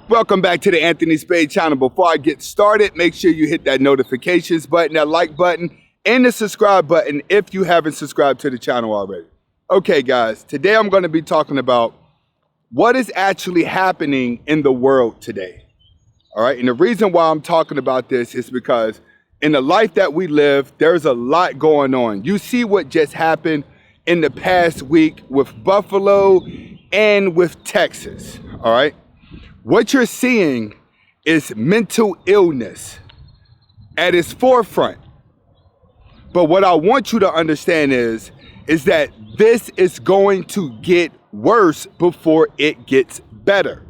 Welcome back to the Anthony Spade channel. Before I get started, make sure you hit that notifications button, that like button, and the subscribe button if you haven't subscribed to the channel already. Okay, guys, today I'm going to be talking about what is actually happening in the world today. All right, and the reason why I'm talking about this is because in the life that we live, there's a lot going on. You see what just happened in the past week with Buffalo and with Texas, all right? What you're seeing is mental illness at its forefront. But what I want you to understand is that this is going to get worse before it gets better.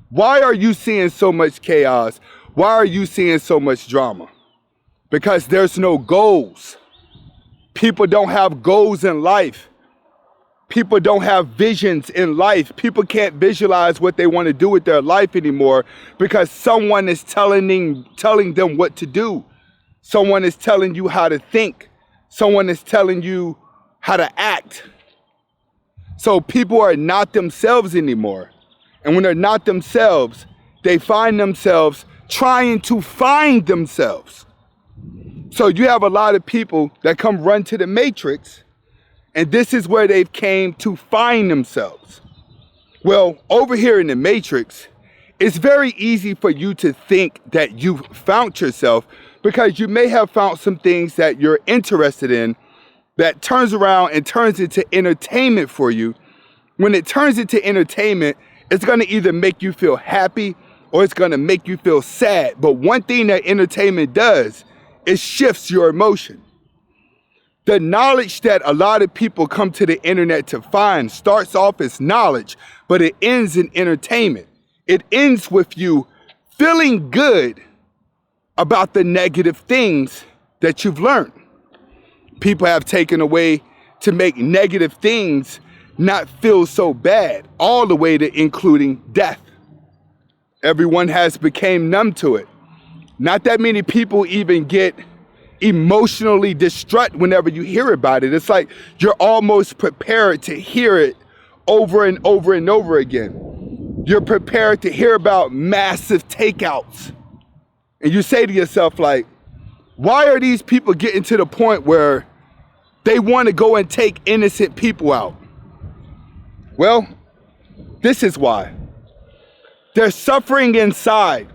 Why are you seeing so much chaos? Why are you seeing so much drama? Because there's no goals. People don't have goals in life. People don't have visions in life. People can't visualize what they want to do with their life anymore because someone is telling them what to do. Someone is telling you how to think. Someone is telling you how to act. So people are not themselves anymore. And when they're not themselves, they find themselves trying to find themselves. So you have a lot of people that come run to the Matrix, and this is where they've came to find themselves. Well, over here in the Matrix, it's very easy for you to think that you've found yourself because you may have found some things that you're interested in that turns around and turns into entertainment for you. When it turns into entertainment, it's going to either make you feel happy or it's going to make you feel sad. But one thing that entertainment does, it shifts your emotion. The knowledge that a lot of people come to the internet to find starts off as knowledge, but it ends in entertainment. It ends with you feeling good about the negative things that you've learned. People have taken away to make negative things not feel so bad, all the way to including death. Everyone has become numb to it. Not that many people even get emotionally distraught whenever you hear about it. It's like you're almost prepared to hear it over and over and over again. You're prepared to hear about massive takeouts. And you say to yourself, like, why are these people getting to the point where they want to go and take innocent people out? Well, this is why. They're suffering inside.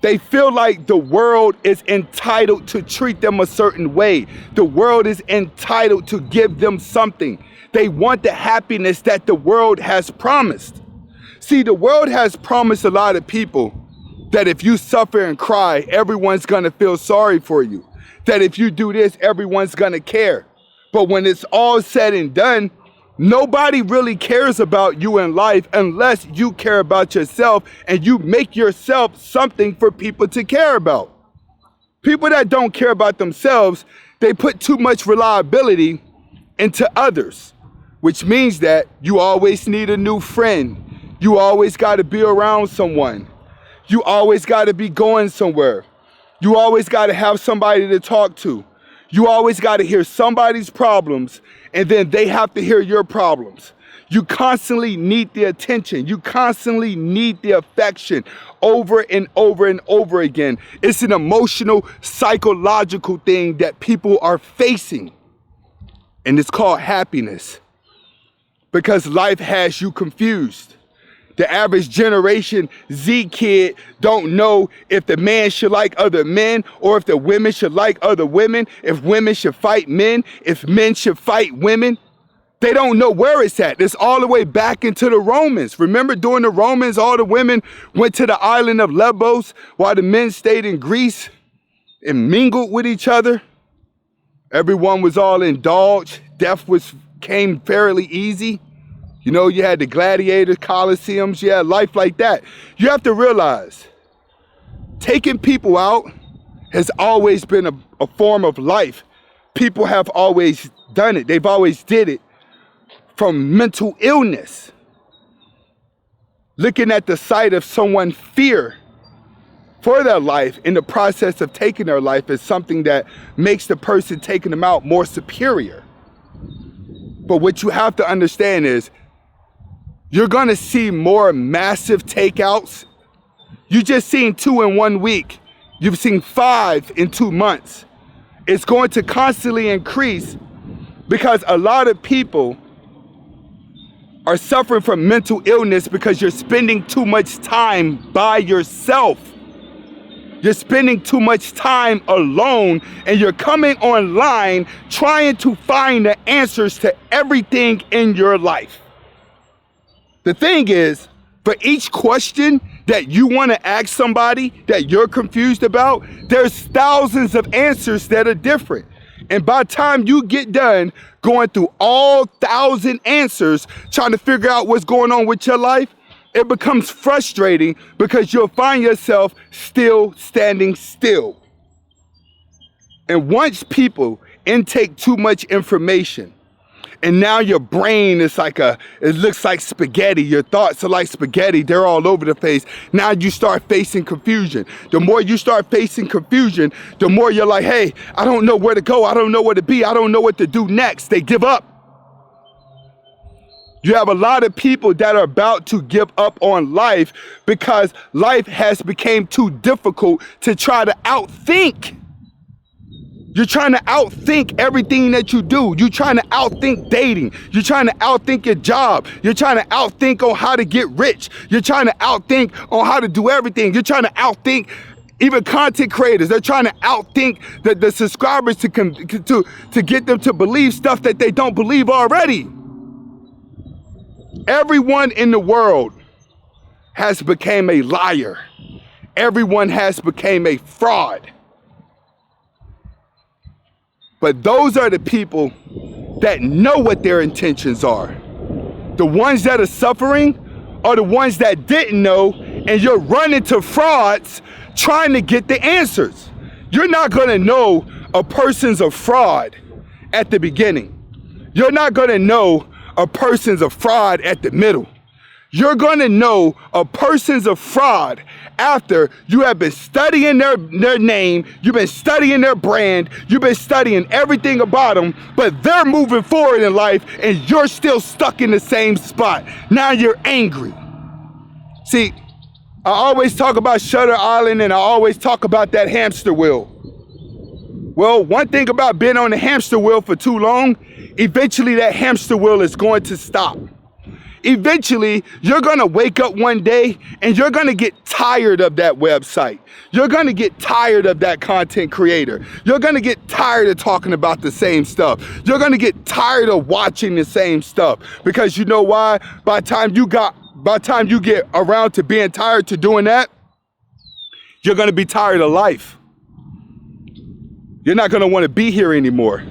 They feel like the world is entitled to treat them a certain way. The world is entitled to give them something. They want the happiness that the world has promised. See, the world has promised a lot of people that if you suffer and cry, everyone's going to feel sorry for you. That if you do this, everyone's going to care. But when it's all said and done, nobody really cares about you in life unless you care about yourself and you make yourself something for people to care about. People that don't care about themselves, they put too much reliability into others, which means that you always need a new friend. You always got to be around someone. You always got to be going somewhere. You always got to have somebody to talk to. You always got to hear somebody's problems, and then they have to hear your problems. You constantly need the attention. You constantly need the affection over and over and over again. It's an emotional, psychological thing that people are facing, and it's called happiness because life has you confused. The average generation Z kid don't know if the man should like other men or if the women should like other women, if women should fight men, if men should fight women. They don't know where it's at. It's all the way back into the Romans. Remember during the Romans, all the women went to the island of Lesbos while the men stayed in Greece and mingled with each other. Everyone was all indulged. Death came fairly easy. You know, you had the gladiators, coliseums, you had life like that. You have to realize, taking people out has always been a form of life. People have always done it. They've always did it from mental illness. Looking at the sight of someone fear for their life in the process of taking their life is something that makes the person taking them out more superior. But what you have to understand is You're gonna see more massive takeouts. You just seen 2 in 1 week. You've seen 5 in 2 months. It's going to constantly increase because a lot of people are suffering from mental illness because you're spending too much time by yourself. You're spending too much time alone, and you're coming online trying to find the answers to everything in your life. The thing is, for each question that you want to ask somebody that you're confused about, there's thousands of answers that are different. And by the time you get done going through all 1,000 answers, trying to figure out what's going on with your life, it becomes frustrating because you'll find yourself still standing still. And once people intake too much information, and now your brain is like it looks like spaghetti. Your thoughts are like spaghetti. They're all over the place. Now you start facing confusion. The more you start facing confusion, the more you're like, hey, I don't know where to go. I don't know where to be. I don't know what to do next. They give up. You have a lot of people that are about to give up on life because life has become too difficult to try to outthink. You're trying to outthink everything that you do. You're trying to outthink dating. You're trying to outthink your job. You're trying to outthink on how to get rich. You're trying to outthink on how to do everything. You're trying to outthink even content creators. They're trying to outthink the subscribers to get them to believe stuff that they don't believe already. Everyone in the world has become a liar. Everyone has become a fraud. But those are the people that know what their intentions are. The ones that are suffering are the ones that didn't know, and you're running to frauds trying to get the answers. You're not gonna know a person's a fraud at the beginning. You're not gonna know a person's a fraud at the middle. You're gonna know a person's a fraud after you have been studying their name, you've been studying their brand, you've been studying everything about them, but they're moving forward in life and you're still stuck in the same spot. Now you're angry. See, I always talk about Shutter Island and I always talk about that hamster wheel. Well, one thing about being on the hamster wheel for too long, eventually that hamster wheel is going to stop. Eventually, you're gonna wake up one day and you're gonna get tired of that website. You're gonna get tired of that content creator. You're gonna get tired of talking about the same stuff. You're gonna get tired of watching the same stuff. Because you know why? By the time you get around to being tired to doing that, you're gonna be tired of life. You're not gonna wanna be here anymore.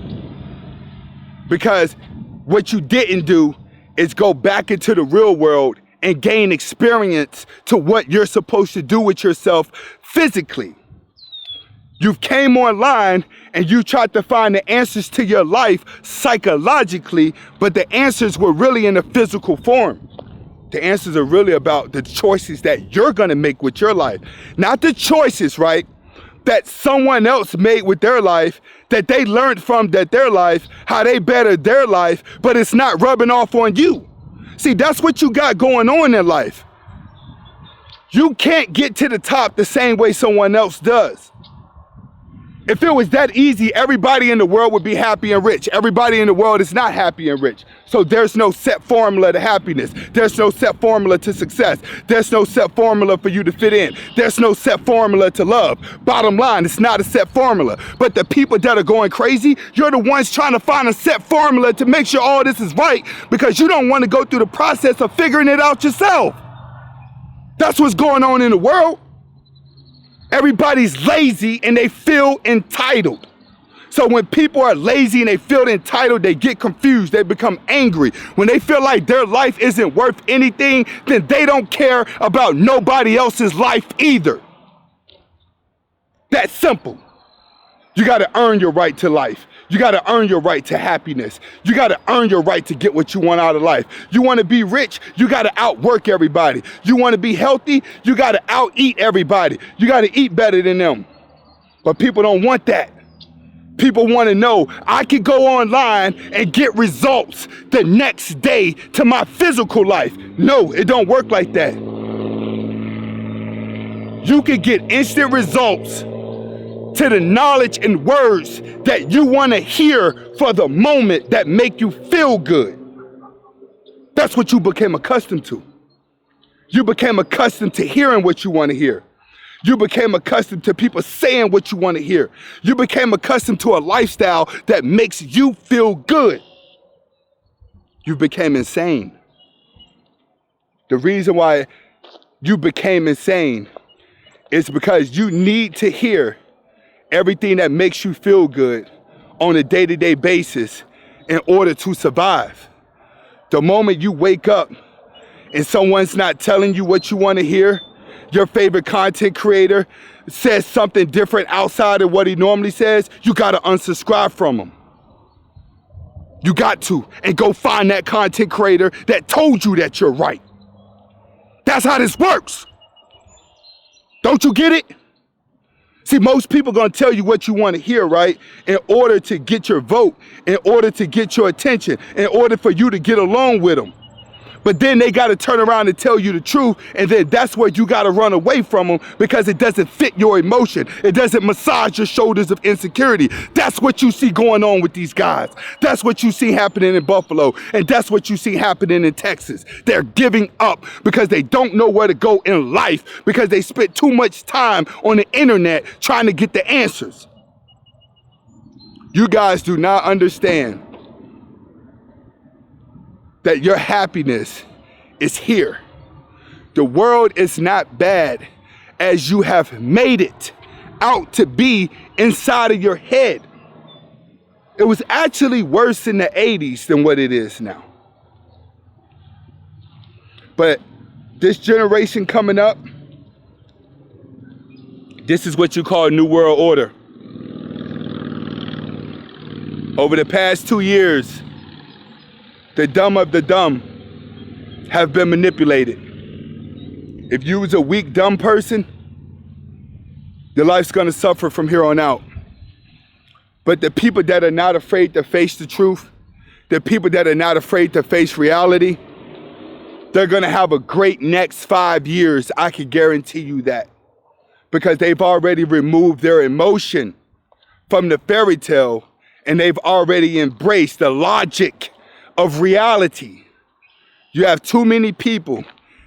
Because what you didn't do is go back into the real world and gain experience to what you're supposed to do with yourself physically. You came online and you tried to find the answers to your life psychologically, but the answers were really in a physical form. The answers are really about the choices that you're gonna make with your life. Not the choices, right, that someone else made with their life, that they learned from their life, how they bettered their life, but it's not rubbing off on you. See, that's what you got going on in life. You can't get to the top the same way someone else does. If it was that easy, everybody in the world would be happy and rich. Everybody in the world is not happy and rich. So there's no set formula to happiness. There's no set formula to success. There's no set formula for you to fit in. There's no set formula to love. Bottom line, it's not a set formula. But the people that are going crazy, you're the ones trying to find a set formula to make sure all this is right because you don't want to go through the process of figuring it out yourself. That's what's going on in the world. Everybody's lazy and they feel entitled. So when people are lazy and they feel entitled, they get confused, they become angry. When they feel like their life isn't worth anything, then they don't care about nobody else's life either. That's simple. You gotta earn your right to life. You gotta earn your right to happiness. You gotta earn your right to get what you want out of life. You wanna be rich, you gotta outwork everybody. You wanna be healthy, you gotta out-eat everybody. You gotta eat better than them. But people don't want that. People want to know I could go online and get results the next day to my physical life. No, it don't work like that. You can get instant results to the knowledge and words that you want to hear for the moment that make you feel good. That's what you became accustomed to. You became accustomed to hearing what you want to hear. You became accustomed to people saying what you want to hear. You became accustomed to a lifestyle that makes you feel good. You became insane. The reason why you became insane is because you need to hear everything that makes you feel good on a day-to-day basis in order to survive. The moment you wake up and someone's not telling you what you want to hear, your favorite content creator says something different outside of what he normally says, you gotta unsubscribe from him. You got to, and go find that content creator that told you that you're right. That's how this works. Don't you get it? See, most people gonna tell you what you want to hear, right? In order to get your vote, in order to get your attention, in order for you to get along with them. But then they got to turn around and tell you the truth, and then that's where you got to run away from them because it doesn't fit your emotion. It doesn't massage your shoulders of insecurity. That's what you see going on with these guys. That's what you see happening in Buffalo, and that's what you see happening in Texas. They're giving up because they don't know where to go in life because they spent too much time on the internet trying to get the answers. You guys do not understand that your happiness is here. The world is not bad as you have made it out to be inside of your head. It was actually worse in the 80s than what it is now. But this generation coming up, this is what you call a new world order. Over the past 2 years, the dumb of the dumb have been manipulated. If you was a weak, dumb person, your life's gonna suffer from here on out. But the people that are not afraid to face the truth, the people that are not afraid to face reality, they're gonna have a great next 5 years, I can guarantee you that. Because they've already removed their emotion from the fairy tale and they've already embraced the logic of reality. You have too many people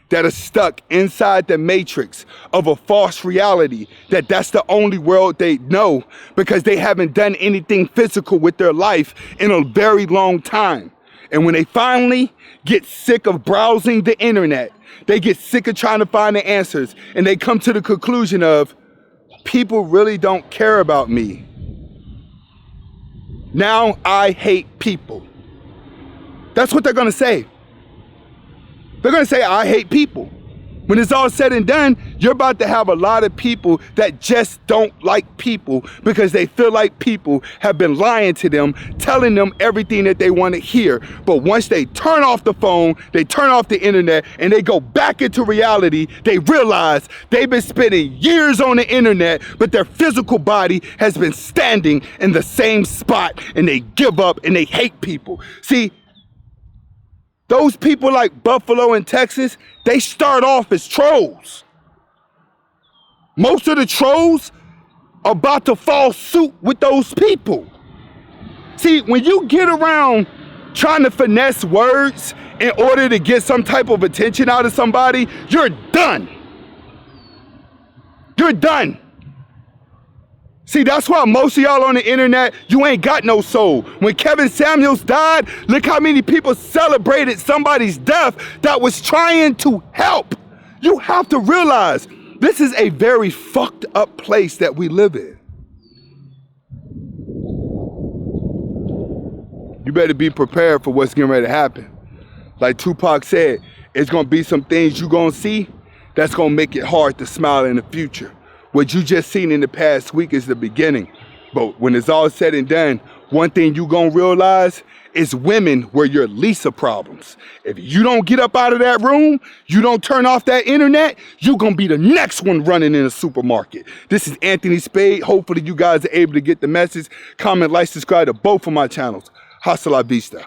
that are stuck inside the matrix of a false reality that's the only world they know because they haven't done anything physical with their life in a very long time. And when they finally get sick of browsing the internet, they get sick of trying to find the answers, and they come to the conclusion of, people really don't care about me. Now I hate people. That's what they're gonna say. They're gonna say, I hate people. When it's all said and done, you're about to have a lot of people that just don't like people because they feel like people have been lying to them, telling them everything that they want to hear. But once they turn off the phone, they turn off the internet, and they go back into reality, they realize they've been spending years on the internet, but their physical body has been standing in the same spot, and they give up and they hate people. See, those people like Buffalo and Texas, they start off as trolls. Most of the trolls are about to fall suit with those people. See, when you get around trying to finesse words in order to get some type of attention out of somebody, you're done. You're done. See, that's why most of y'all on the internet, you ain't got no soul. When Kevin Samuels died, look how many people celebrated somebody's death that was trying to help. You have to realize, this is a very fucked up place that we live in. You better be prepared for what's getting ready to happen. Like Tupac said, it's gonna be some things you're gonna see that's gonna make it hard to smile in the future. What you just seen in the past week is the beginning. But when it's all said and done, one thing you gonna realize it's women where your least of problems. If you don't get up out of that room, you don't turn off that internet, you're gonna be the next one running in a supermarket. This is Anthony Spade. Hopefully you guys are able to get the message. Comment, like, subscribe to both of my channels. Hasta la vista.